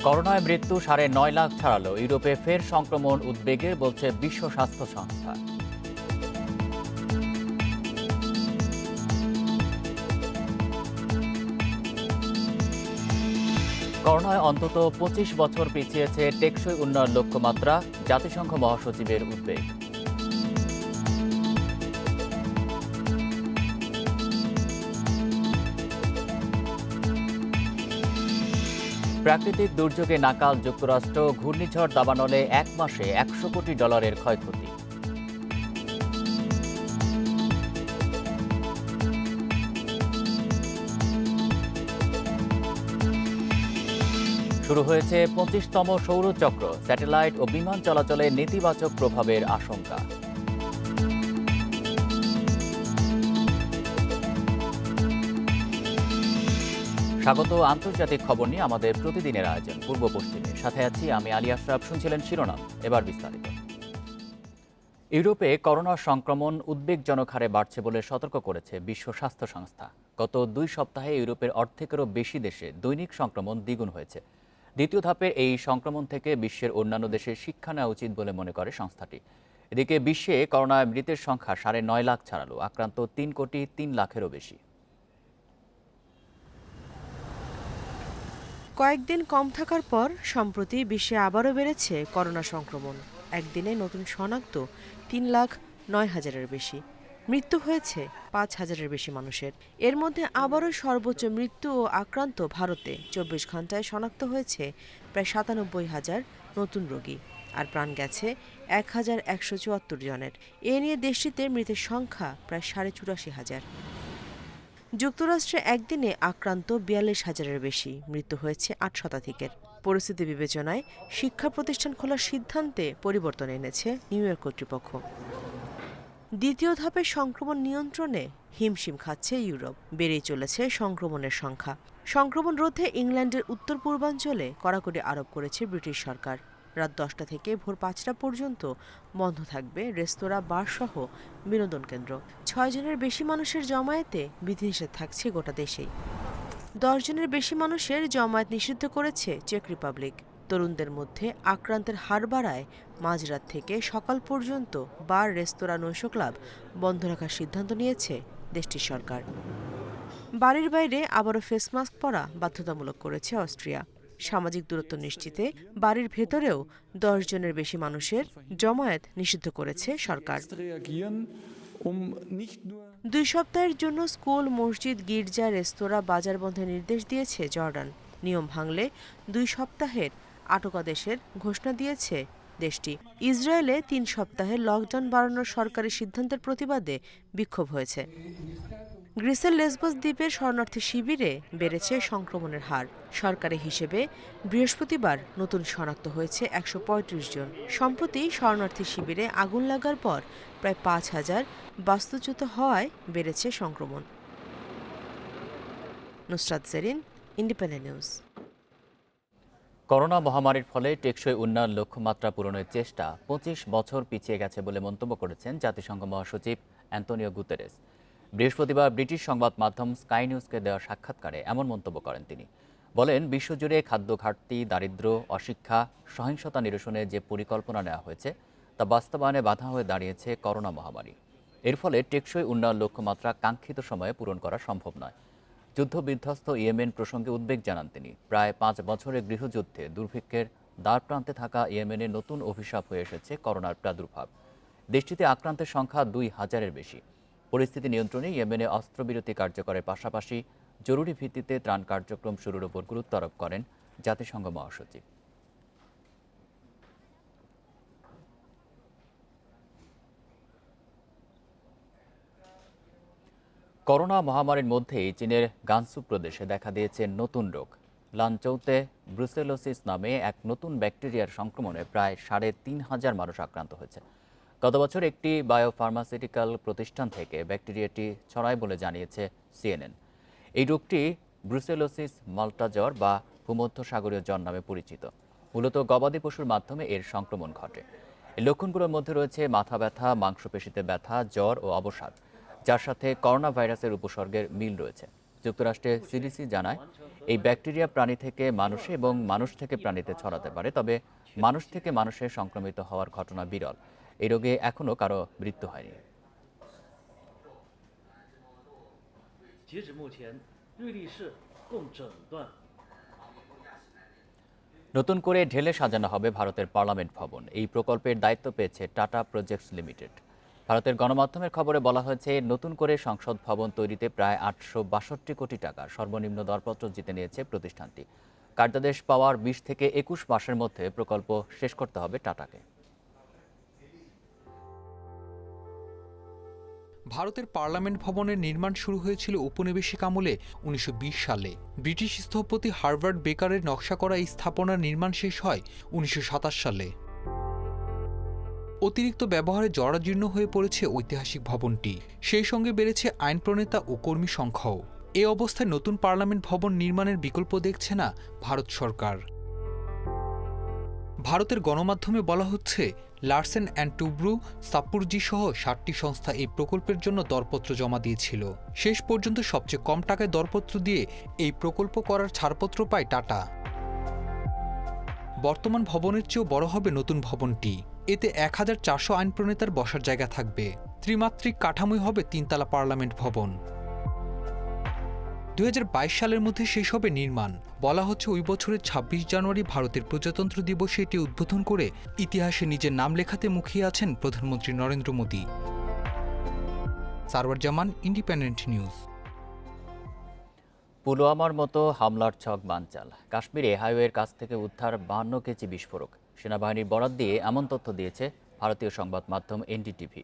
করোনায় মৃত্যু ৯.৫ লাখ ছাড়ালো। ইউরোপে ফের সংক্রমণ উদ্বেগের, বলছে বিশ্ব স্বাস্থ্য সংস্থা। করোনায় অন্তত ২৫ বছর পিছিয়েছে টেকসই উন্নয়ন লক্ষ্যমাত্রা, জাতিসংঘ মহাসচিবের উদ্বেগ। প্রাকৃতিক দুর্যোগে নাকাল যুক্তরাষ্ট্র, ঘূর্ণিঝড় দাবানলে ১ মাসে $১০০ কোটি ক্ষয়ক্ষতি। শুরু হয়েছে ২৫তম সৌরচক্র, স্যাটেলাইট ও বিমান চলাচলে নেতিবাচক প্রভাবের আশঙ্কা। স্বাগত আন্তর্জাতিক খবর নিয়ে আমাদের প্রতিদিনের আয়োজন পূর্ব পশ্চিমে। সাথে আছি আমি আলী আশরাফ। শুনছিলেন শিরোনাম, এবার বিস্তারিত। ইউরোপে করোনা সংক্রমণ উদ্বেগজনক হারে বাড়ছে বলে সতর্ক করেছে বিশ্ব স্বাস্থ্য সংস্থা। গত ২ সপ্তাহে ইউরোপের অর্ধেকেরও বেশি দেশে দৈনিক সংক্রমণ দ্বিগুণ হয়েছে। দ্বিতীয় ধাপের এই সংক্রমণ থেকে বিশ্বের অন্যান্য দেশে শিক্ষা নেওয়া উচিত বলে মনে করে সংস্থাটি। এদিকে বিশ্বে করোনায় মৃতের সংখ্যা ৯.৫ লাখ ছাড়ালো, আক্রান্ত ৩,৩,০০,০০০-এরও বেশি। কয়েকদিন কম থাকার পর সম্প্রতি বিশ্বে আবারও বেড়েছে করোনা সংক্রমণ। একদিনে নতুন শনাক্ত ৩,০৯,০০০-এর বেশি। মৃত্যু হয়েছে ৫,০০০-এর বেশি মানুষের। এর মধ্যে আবারও সর্বোচ্চ মৃত্যু ও আক্রান্ত ভারতে। ২৪ ঘন্টায় শনাক্ত হয়েছে প্রায় ৯৭,০০০ নতুন রোগী, আর প্রাণ গেছে ১,১৭৪ জনের। এ নিয়ে দেশটিতে মৃতের সংখ্যা প্রায় ৮৪,০০০। যুক্তরাষ্ট্রে একদিনে আক্রান্ত ৪২,০০০-এর বেশি, মৃত্যু হয়েছে ৮ শতাধিকের। পরিস্থিতি বিবেচনায় শিক্ষা প্রতিষ্ঠান খোলার সিদ্ধান্তে পরিবর্তন এনেছে নিউ ইয়র্ক কর্তৃপক্ষ। দ্বিতীয় ধাপে সংক্রমণ নিয়ন্ত্রণে হিমশিম খাচ্ছে ইউরোপ। বেড়েই চলেছে সংক্রমণের সংখ্যা। সংক্রমণ রোধে ইংল্যান্ডের উত্তর পূর্বাঞ্চলে কড়াকড়ি আরোপ করেছে ব্রিটিশ সরকার। রাত ১০টা থেকে ভোর ৫টা পর্যন্ত বন্ধ থাকবে রেস্তোরাঁ, বারসহ বিনোদন কেন্দ্র। ৬ জনের বেশি মানুষের জমায়েতে বিধিনিষেধ থাকছে গোটা দেশেই। ১০ জনের বেশি মানুষের জমায়েত নিষিদ্ধ করেছে চেক রিপাবলিক। তরুণদের মধ্যে আক্রান্তের হার বাড়ায় মাঝরাত থেকে সকাল পর্যন্ত বার, রেস্তোরাঁ, নৈশ ক্লাব বন্ধ রাখার সিদ্ধান্ত নিয়েছে দেশটির সরকার। বাড়ির বাইরে আবারও ফেস মাস্ক পরা বাধ্যতামূলক করেছে অস্ট্রিয়া। সামাজিক দূরত্ব নিশ্চিতে বাড়ির ভেতরেও ১০ জনের বেশি মানুষের জমায়েত নিষিদ্ধ করেছে সরকার। ২ সপ্তাহের জন্য স্কুল, মসজিদ, গির্জা, রেস্তোরাঁ, বাজার বন্ধের নির্দেশ দিয়েছে জর্ডান। নিয়ম ভাঙলে ২ সপ্তাহের আটকাদেশের ঘোষণা দিয়েছে দেশটি। ইসরায়েলে ৩ সপ্তাহের লকডাউন বাড়ানোর সরকারি সিদ্ধান্তের প্রতিবাদে বিক্ষোভ হয়েছে। গ্রিসের লেসবস দ্বীপের শরণার্থী শিবিরে বেড়েছে সংক্রমণের হার। সরকারি হিসেবে বৃহস্পতিবার নতুন শনাক্ত হয়েছে ১৩৫ জন। সম্প্রতি শরণার্থী শিবিরে আগুন লাগার পর প্রায় ৫,০০০ বাস্তুচ্যুত হওয়ায় বেড়েছে সংক্রমণ। Nusrat Jerin, Independent News. Corona মহামারীর ফলে টেকসই উন্নয়ন লক্ষ্যমাত্রা পূরণের চেষ্টা ২৫ বছর পিছিয়ে গেছে বলে মন্তব্য করেছেন জাতিসংঘ মহাসচিব অ্যান্তোনিও গুতেরেস। বৃহস্পতিবার ব্রিটিশ সংবাদ মাধ্যম স্কাই নিউজকে দেওয়া সাক্ষাৎকারে এমন মন্তব্য করেন তিনি। বলেন, বিশ্বজুড়ে খাদ্য ঘাটতি, দারিদ্র্য, অশিক্ষা, সহিংসতা নিরসনে যে পরিকল্পনা নেওয়া হয়েছে তা বাস্তবায়নে বাধা হয়ে দাঁড়িয়েছে করোনা মহামারী। এর ফলে টেকসই উন্নয়ন লক্ষ্যমাত্রা কাঙ্ক্ষিত সময়ে পূরণ করা সম্ভব নয়। যুদ্ধবিধ্বস্ত ইয়েমেন প্রসঙ্গে উদ্বেগ জানান তিনি। প্রায় ৫ বছরের গৃহযুদ্ধে দুর্ভিক্ষের দ্বারপ্রান্তে থাকা ইয়েমেনে নতুন অভিশাপ হয়ে এসেছে করোনার প্রাদুর্ভাব। দেশটিতে আক্রান্তের সংখ্যা ২,০০০-এর বেশি। পরিস্থিতি নিয়ন্ত্রণে ইয়েমেনে অস্ত্রবিরতি কার্যকরের পাশাপাশি জরুরি ভিত্তিতে ত্রাণ কার্যক্রম শুরুর উপর গুরুত্ব আরোপ করেন জাতিসংঘ মহাসচিব। করোনা মহামারীর মধ্যেই চীনের গানসু প্রদেশে দেখা দিয়েছে নতুন রোগ। লানচৌতে ব্রুসেলোসিস নামে এক নতুন ব্যাকটেরিয়ার সংক্রমণে প্রায় ৩,৫০০ মানুষ আক্রান্ত হয়েছে। গত বছর একটি বায়োফার্মাসিউটিক্যাল প্রতিষ্ঠান থেকে ব্যাকটেরিয়াটি ছড়ায় বলে জানিয়েছে সিএনএন। এই রোগটি ব্রুসেলোসিস মাল্টা জ্বর বা ভূমধ্যসাগরীয় জ্বর নামে পরিচিত। মূলত গবাদি পশুর মাধ্যমে এর সংক্রমণ ঘটে। এই লক্ষণগুলোর মধ্যে রয়েছে মাথা ব্যথা, মাংসপেশিতে ব্যথা, জ্বর ও অবসাদ, যার সাথে করোনা ভাইরাসের উপসর্গের মিল রয়েছে। যুক্তরাষ্ট্রের সিডিসি জানায়, এই ব্যাকটেরিয়া প্রাণী থেকে মানুষে এবং মানুষ থেকে প্রাণীতে ছড়াতে পারে, তবে মানুষ থেকে মানুষে সংক্রমিত হওয়ার ঘটনা বিরল। এই রোগে এখনও কারো মৃত্যু হয়নি। নতুন করে ঢেলে সাজানো হবে ভারতের পার্লামেন্ট ভবন। এই প্রকল্পের দায়িত্ব পেয়েছে টাটা প্রজেক্টস লিমিটেড। ভারতের গণমাধ্যমের খবরে বলা হয়েছে, নতুন করে সংসদ ভবন তৈরিতে প্রায় ৮৬২ কোটি টাকার সর্বনিম্ন দরপত্র জিতে নিয়েছে প্রতিষ্ঠানটি। কার্যাদেশ পাওয়ার ২০ থেকে ২১ মাসের মধ্যে প্রকল্প শেষ করতে হবে টাটাকে। ভারতের পার্লামেন্ট ভবনের নির্মাণ শুরু হয়েছিল ঔপনিবেশিক আমলে ১৯২০ সালে। ব্রিটিশ স্থপতি হার্ভার্ড বেকারের নকশা করা এই স্থাপনার নির্মাণ শেষ হয় ১৯২৭ সালে। অতিরিক্ত ব্যবহারে জরাজীর্ণ হয়ে পড়েছে ঐতিহাসিক ভবনটি। সেই সঙ্গে বেড়েছে আইন প্রণেতা ও কর্মী সংখ্যাও। এ অবস্থায় নতুন পার্লামেন্ট ভবন নির্মাণের বিকল্প দেখছে না ভারত সরকার। ভারতের গণমাধ্যমে বলা হচ্ছে, লার্সেন অ্যান্ড টুব্রু, সাপুরজি সহ ৭টি সংস্থা এই প্রকল্পের জন্য দরপত্র জমা দিয়েছিল। শেষ পর্যন্ত সবচেয়ে কম টাকায় দরপত্র দিয়ে এই প্রকল্প করার ছাড়পত্র পায় টাটা। বর্তমান ভবনের চেয়েও বড় হবে নতুন ভবনটি। এতে ১,৪০০ আইন প্রণেতার বসার জায়গা থাকবে। ত্রিমাত্রিক কাঠামোই হবে ৩ তলা পার্লামেন্ট ভবন। ২০২২ সালের মধ্যে শেষ হবে নির্মাণ। বলা হচ্ছে, ওই বছরের ২৬ জানুয়ারি ভারতের প্রজাতন্ত্র দিবসে এটি উদ্বোধন করে ইতিহাসে নিজের নাম লেখাতে মুখিয়ে আছেন প্রধানমন্ত্রী নরেন্দ্র মোদী। সারওয়ার জামান, ইন্ডিপেন্ডেন্ট নিউজ। পুলওয়ামার মতো হামলার ছক বানচাল। কাশ্মীরে হাইওয়ের কাছ থেকে উদ্ধার ৫২ কেজি বিস্ফোরক। সেনাবাহিনীর বরাত দিয়ে এমন তথ্য দিয়েছে ভারতীয় সংবাদ মাধ্যম এনডিটিভি।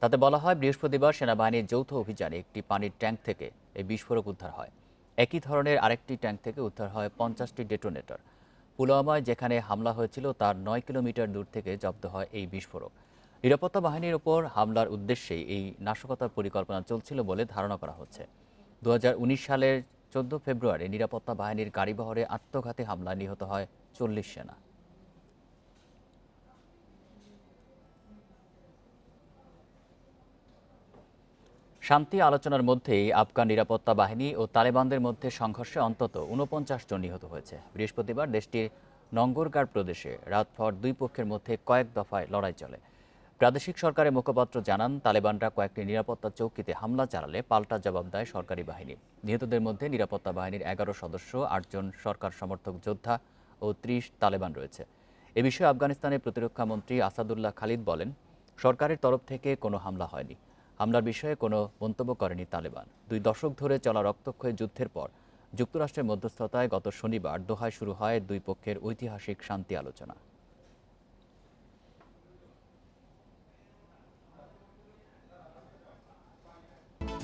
তাতে বলা হয়, বৃহস্পতিবার সেনাবাহিনীর যৌথ অভিযানে একটি পানির ট্যাঙ্ক থেকে এই বিস্ফোরক উদ্ধার হয়। একই ধরনের আরেকটি ট্যাঙ্ক থেকে উদ্ধার হয় ৫০টি ডেটোনেটর। পুলওয়ামায় যেখানে হামলা হয়েছিল তার ৯ কিলোমিটার দূর থেকে জব্দ হয় এই বিস্ফোরক। নিরাপত্তা বাহিনীর ওপর হামলার উদ্দেশ্যেই এই নাশকতার পরিকল্পনা চলছিল বলে ধারণা করা হচ্ছে। ২০১৯ সালের ১৪ ফেব্রুয়ারি নিরাপত্তা বাহিনীর গাড়িবহরে আত্মঘাতী হামলায় নিহত হয় ৪০ সেনা। শান্তি আলোচনার মধ্যেই আফগান নিরাপত্তা বাহিনী ও তালেবানদের মধ্যে সংঘর্ষে অন্তত ৪৯ জন নিহত হয়েছে। বৃহস্পতিবার দেশটির নঙ্গরগার প্রদেশে রাতভর দুই পক্ষের মধ্যে কয়েক দফায় লড়াই চলে। প্রাদেশিক সরকারের মুখপাত্র জানান, তালেবানরা কয়েকটি নিরাপত্তা চৌকিতে হামলা চালালে পাল্টা জবাব দেয় সরকারি বাহিনী। নিহতদের মধ্যে নিরাপত্তা বাহিনীর ১১ সদস্য, ৮ জন সরকার সমর্থক যোদ্ধা ও ৩০ তালেবান রয়েছে। এ বিষয়ে আফগানিস্তানের প্রতিরক্ষা মন্ত্রী আসাদুল্লাহ খালিদ বলেন, সরকারের তরফ থেকে কোনো হামলা হয়নি। হামলার বিষয়ে কোনো মন্তব্য করেনি তালেবান। ২ দশক ধরে চলা রক্তক্ষয়ী যুদ্ধের পর যুক্তরাষ্ট্রের মধ্যস্থতায় গত শনিবার দোহায় শুরু হয় দুই পক্ষের ঐতিহাসিক শান্তি আলোচনা।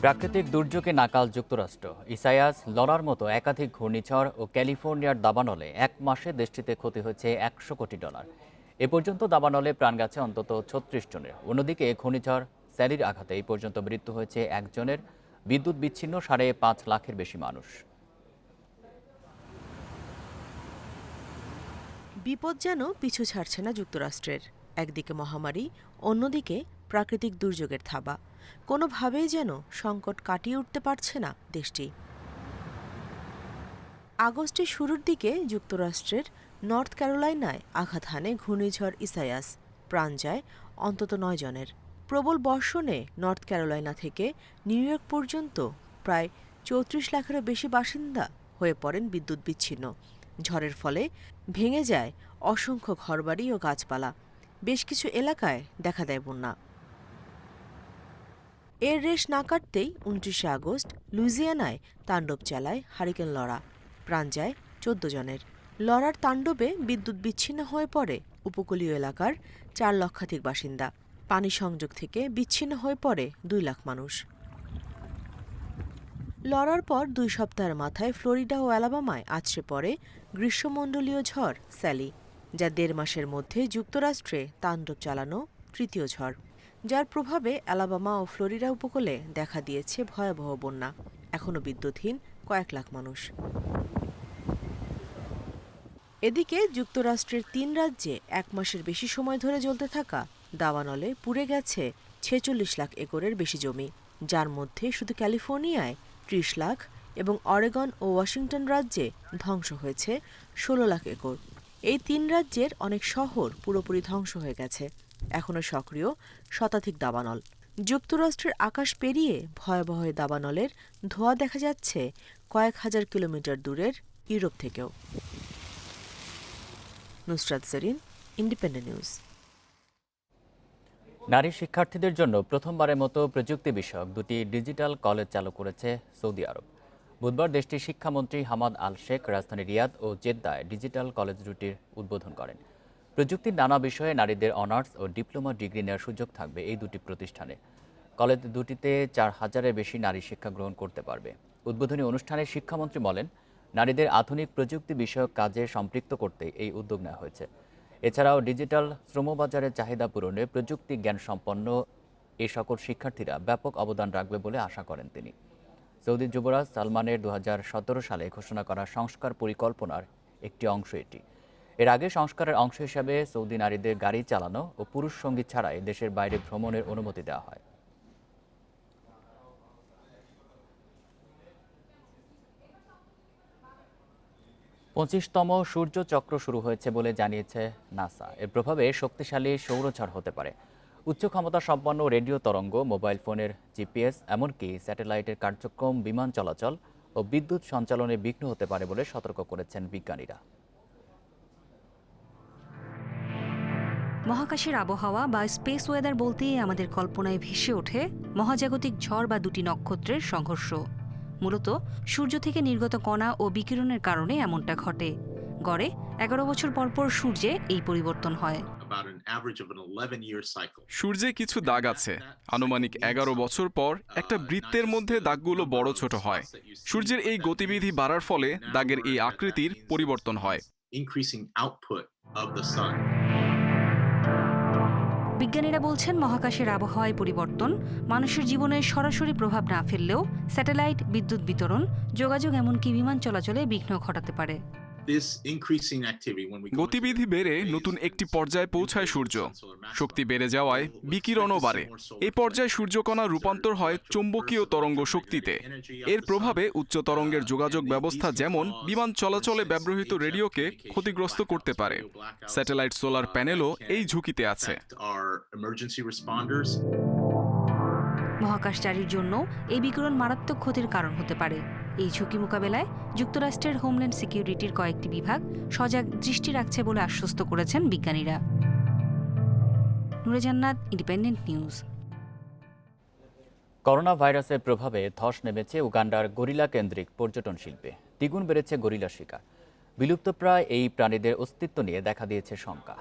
প্রাকৃতিক দুর্যোগে নাকাল যুক্তরাষ্ট্র। ইসায়াস, লরার মতো একাধিক ঘূর্ণিঝড় ও ক্যালিফোর্নিয়ার দাবানলে ১ মাসে দেশটিতে ক্ষতি হয়েছে $১০০ কোটি। এ পর্যন্ত দাবানলে প্রাণ গেছে অন্তত ৩৬ জনের। অন্যদিকে ঘূর্ণিঝড় স্যালির আঘাতে এই পর্যন্ত মৃত্যু হয়েছে ১ জনের। বিদ্যুৎ বিচ্ছিন্ন ৫.৫ লাখের বেশি মানুষ। বিপদ যেন পিছু ছাড়ছে না যুক্তরাষ্ট্রের। একদিকে মহামারী, অন্যদিকে প্রাকৃতিক দুর্যোগের থাবা। কোনোভাবেই যেন সংকট কাটিয়ে উঠতে পারছে না দেশটি। আগস্টের শুরুর দিকে যুক্তরাষ্ট্রের নর্থ ক্যারোলাইনায় আঘাত হানে ঘূর্ণিঝড় ইসায়াস। প্রাণ যায় অন্তত ৯ জনের। প্রবল বর্ষণে নর্থ ক্যারোলাইনা থেকে নিউ ইয়র্ক পর্যন্ত প্রায় ৩৪ লাখেরও বেশি বাসিন্দা হয়ে পড়েন বিদ্যুৎ বিচ্ছিন্ন। ঝড়ের ফলে ভেঙে যায় অসংখ্য ঘরবাড়ি ও গাছপালা। বেশ কিছু এলাকায় দেখা দেয় বন্যা। এর রেশ না কাটতেই ২৯ আগস্ট লুইজিয়ানায় তাণ্ডব চালায় হারিকেন লরা। প্রাণ যায় ১৪ জনের। লরার তাণ্ডবে বিদ্যুৎ বিচ্ছিন্ন হয়ে পড়ে উপকূলীয় এলাকার ৪ লক্ষাধিক বাসিন্দা। পানি সংযোগ থেকে বিচ্ছিন্ন হয়ে পড়ে ২ লাখ মানুষ। লরার পর ২ সপ্তাহের মাথায় ফ্লোরিডা ও অ্যালাবামায় আছড়ে পড়ে গ্রীষ্মমণ্ডলীয় ঝড় স্যালি, যা ১.৫ মাসের মধ্যে যুক্তরাষ্ট্রে তাণ্ডব চালানো তৃতীয় ঝড়, যার প্রভাবে অ্যালাবামা ও ফ্লোরিডা উপকূলে দেখা দিয়েছে ভয়াবহ বন্যা। এখনও বিদ্যুৎহীন কয়েক লাখ মানুষ। এদিকে যুক্তরাষ্ট্রের ৩ রাজ্যে ১ মাসের বেশি সময় ধরে জ্বলতে থাকা দাবানলে পুড়ে গেছে ৪৬ লাখ একরের বেশি জমি, যার মধ্যে শুধু ক্যালিফোর্নিয়ায় ৩০ লাখ এবং অরেগন ও ওয়াশিংটন রাজ্যে ধ্বংস হয়েছে 16 লাখ একর। এই 3 রাজ্যের অনেক শহর পুরোপুরি ধ্বংস হয়ে গেছে। এখনও সক্রিয় শতাধিক দাবানল। যুক্তরাষ্ট্রের আকাশ পেরিয়ে ভয়াবহ দাবানলের ধোঁয়া দেখা যাচ্ছে কয়েক হাজার কিলোমিটার দূরের ইউরোপ থেকেও। Nusrat Zarin, independent news. নারী শিক্ষার্থীদের জন্য প্রথমবারের মতো প্রযুক্তি বিষয়ক 2টি ডিজিটাল কলেজ চালু করেছে সৌদি আরব। বুধবার দেশটির শিক্ষামন্ত্রী হামাদ আল শেখ রাজধানী রিয়াদ ও জেদ্দায় ডিজিটাল কলেজ দুটির উদ্বোধন করেন। প্রযুক্তির নানা বিষয়ে নারীদের অনার্স ও ডিপ্লোমা ডিগ্রি নেওয়ার সুযোগ থাকবে এই দুটি প্রতিষ্ঠানে। কলেজ দুটিতে 4000-এর বেশি নারী শিক্ষা গ্রহণ করতে পারবে। উদ্বোধনী অনুষ্ঠানে শিক্ষামন্ত্রী বলেন, নারীদের আধুনিক প্রযুক্তি বিষয়ক কাজে সম্পৃক্ত করতে এই উদ্যোগ নেওয়া হয়েছে। এছাড়াও ডিজিটাল শ্রমবাজারের চাহিদা পূরণে প্রযুক্তি জ্ঞান সম্পন্ন এই সকল শিক্ষার্থীরা ব্যাপক অবদান রাখবে বলে আশা করেন তিনি। সৌদি যুবরাজ সালমানের 2017 সালে ঘোষণা করা সংস্কার পরিকল্পনার একটি অংশ এটি। এর আগে সংস্কারের অংশ হিসাবে সৌদি নারীদের গাড়ি চালানো ও পুরুষ সঙ্গী ছাড়াই দেশের বাইরে ভ্রমণের অনুমতি দেওয়া হয়। পঁচিশতম সূর্য চক্র শুরু হয়েছে বলে জানিয়েছে নাসা। এর প্রভাবে শক্তিশালী সৌরঝড় হতে পারে। উচ্চ ক্ষমতা সম্পন্ন রেডিও তরঙ্গ, মোবাইল ফোনের জিপিএস, এমনকি স্যাটেলাইটের কার্যক্রম, বিমান চলাচল ও বিদ্যুৎ সঞ্চালনে বিঘ্ন হতে পারে বলে সতর্ক করেছেন বিজ্ঞানীরা। মহাকাশের আবহাওয়া বা স্পেস ওয়েদার বলতেই আমাদের কল্পনায় ভেসে ওঠে মহাজাগতিক ঝড় বা দুটি নক্ষত্রের সংঘর্ষ। মূলত সূর্য থেকে নির্গত কণা ও বিকিরণের কারণে এমনটা ঘটে। গড়ে 11 বছর পরপর সূর্যে এই পরিবর্তন হয়। সূর্যে কিছু দাগ আছে। আনুমানিক 11 বছর পর একটা বৃত্তের মধ্যে দাগগুলো বড় ছোট হয়। সূর্যের এই গতিবিধি বাড়ার ফলে দাগের এই আকৃতির পরিবর্তন হয়। বিজ্ঞানীরা বলছেন, মহাকাশের আবহাওয়ায় পরিবর্তন মানুষের জীবনে সরাসরি প্রভাব না ফেললেও স্যাটেলাইট, বিদ্যুৎ বিতরণ, যোগাযোগ, এমনকি বিমান চলাচলে বিঘ্ন ঘটাতে পারে। গতিবিধি বেড়ে নতুন একটি পর্যায়ে পৌঁছায় সূর্য। শক্তি বেড়ে যাওয়ায় বিকিরণও বাড়ে। এই পর্যায়ে সূর্যকণা রূপান্তর হয় চৌম্বকীয় তরঙ্গ শক্তিতে। এর প্রভাবে উচ্চ তরঙ্গের যোগাযোগ ব্যবস্থা, যেমন বিমান চলাচলে ব্যবহৃত রেডিওকে ক্ষতিগ্রস্ত করতে পারে। স্যাটেলাইট, সোলার প্যানেলও এই ঝুঁকিতে আছে। মহাকাশচারীর জন্য এই বিকিরণ মারাত্মক ক্ষতির কারণ হতে পারে। এই ঝুঁকি মোকাবেলায় যুক্তরাষ্ট্রের হোমল্যান্ড সিকিউরিটির কয়েকটি বিভাগ সজাগ দৃষ্টি রাখছে বলে আশ্বস্ত করেছেন বিজ্ঞানীরা। নূরে জান্নাত, ইন্ডিপেন্ডেন্ট নিউজ। করোনা ভাইরাসের প্রভাবে ধস নেমেছে উগান্ডার গরিলা কেন্দ্রিক পর্যটন শিল্পে। দ্বিগুণ বেড়েছে গরিলা শিকার। বিলুপ্তপ্রায় এই প্রাণীদের অস্তিত্ব নিয়ে দেখা দিয়েছে শঙ্কা।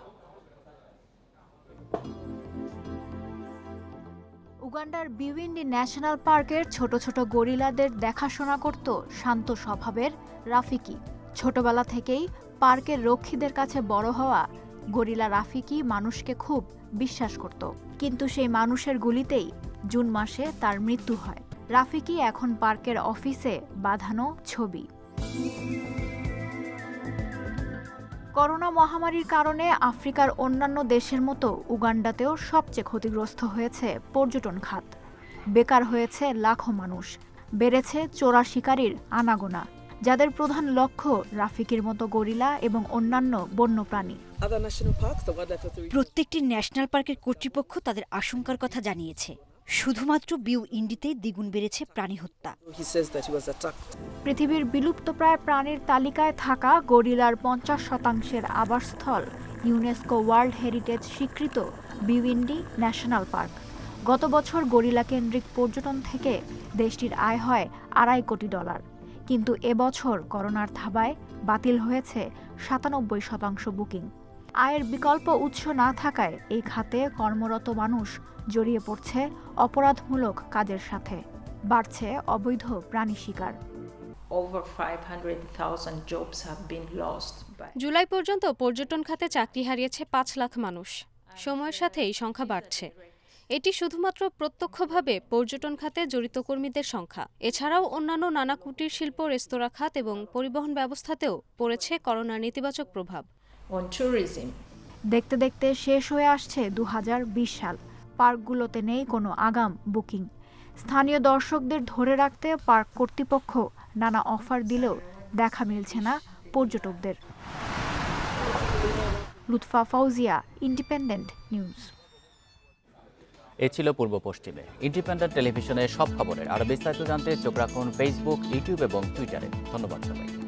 উগান্ডার বিউইন্ডি ন্যাশনাল পার্কের ছোট ছোট গরিলাদের দেখাশোনা করত শান্ত স্বভাবের রাফিকি। ছোটবেলা থেকেই পার্কের রক্ষীদের কাছে বড় হওয়া গরিলা রাফিকি মানুষকে খুব বিশ্বাস করত, কিন্তু সেই মানুষের গুলিতেই জুন মাসে তার মৃত্যু হয়। রাফিকি এখন পার্কের অফিসে বাঁধানো ছবি। করোনা মহামারীর কারণে আফ্রিকার অন্যান্য দেশের মতো উগান্ডাতেও সবচেয়ে ক্ষতিগ্রস্ত হয়েছে পর্যটন খাত। বেকার হয়েছে লাখো মানুষ, বেড়েছে চোরা শিকারীর আনাগোনা, যাদের প্রধান লক্ষ্য রাফিকির মতো গরিলা এবং অন্যান্য বন্যপ্রাণী। প্রত্যেকটি ন্যাশনাল পার্কের কর্তৃপক্ষ তাদের আশঙ্কার কথা জানিয়েছে। শুধুমাত্র বিউইন্ডিতে দ্বিগুণ বেড়েছে প্রাণী হত্যা। পৃথিবীর বিলুপ্তপ্রায় প্রাণীর তালিকায় থাকা গরিলার 50% আবাসস্থল ইউনেস্কো ওয়ার্ল্ড হেরিটেজ স্বীকৃত বিউইন্ডি ন্যাশনাল পার্ক। গত বছর গরিলা কেন্দ্রিক পর্যটন থেকে দেশটির আয় হয় $2.5 কোটি। কিন্তু এবছর করোনার থাবায় বাতিল হয়েছে 97% বুকিং। আয়ের বিকল্প উৎস না থাকায় এই খাতে কর্মরত মানুষ জড়িয়ে পড়ছে অপরাধমূলক কাজের সাথে। বাড়ছে অবৈধ প্রাণী শিকার। জুলাই পর্যন্ত পর্যটন খাতে চাকরি হারিয়েছে 5 লাখ মানুষ। সময়ের সাথে এই সংখ্যা বাড়ছে। এটি শুধুমাত্র প্রত্যক্ষভাবে পর্যটন খাতে জড়িত কর্মীদের সংখ্যা। এছাড়াও অন্যান্য নানা কুটির শিল্প, রেস্তোরাঁ খাত এবং পরিবহন ব্যবস্থাতেও পড়েছে করোনার নেতিবাচক প্রভাব। দেখতে দেখতে শেষ হয়ে আসছে 2020 সাল। পার্কগুলোতে নেই কোনো আগাম বুকিং। স্থানীয় দর্শকদের ধরে রাখতে পার্ক কর্তৃপক্ষ নানা অফার দিলেও দেখা মিলছে না পর্যটকদের। Lutfa Fauzia, independent news. এ ছিল পূর্ব পশ্চিমে ইন্ডিপেন্ডেন্ট টেলিভিশনের সব খবরের আরও বিস্তারিত জানতে চোখ রাখুন ফেসবুক, ইউটিউব এবং টুইটারে। ধন্যবাদ সবাইকে।